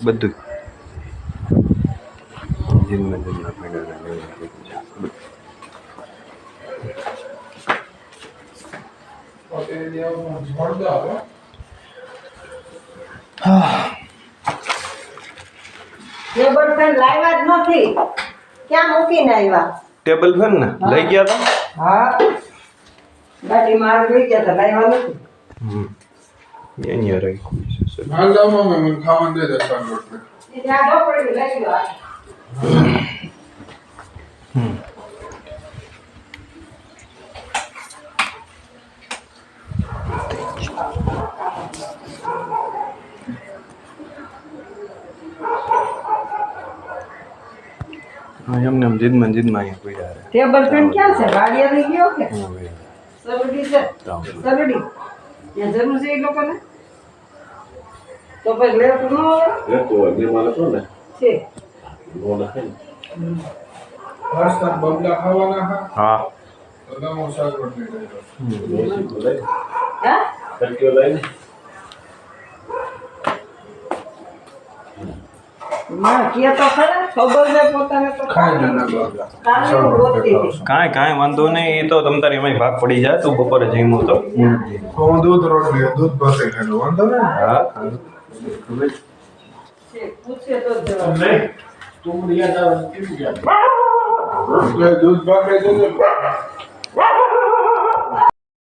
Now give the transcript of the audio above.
બધું જીનમાં પડ્યા table fan લાવ્યા જ નથી. ક્યાં મૂકીને આવ્યા? ટેબલ ફેન ને લઈ ગયા હતા. હા, ગાડી માર લઈ ગયા હતા, લાવ્યા નથી. અહીંયા રાખ્યું છે. હાલમાં મને ખાવાનું દે દે રોટલી. એ ત્યાં ઢોકળી લઈ ગયો. એમને જીદમાં અહીંયા પડ્યા રહે. ટેબલ ફેન ક્યાં છે? ગાડી લઈ ગયો કે સરડી છે? સરડી ત્યાં જરૂર છે એ લોકોને તો પછી લેટ નો છે. પાસ્તા બબલા ખાવાના હા તો દમો શાક રોટલી લઈ લો. હા માં કે તો ખરા ખબર છે પોતાને તો ખાઈ લેના બબલા. કાલે ગોતી હતી. કાંઈ વાંધો નહીં. એ તો તમ તારી એમાં ભાગ પડી જાય. તું બપોરે જમ્યું તો તો હું દૂધ રોટલી દૂધ ભાતે ખાધું વાંધો ને. હા છે, પૂછે તો જ જવાબ. એટલે દૂધ ભાતે જજો.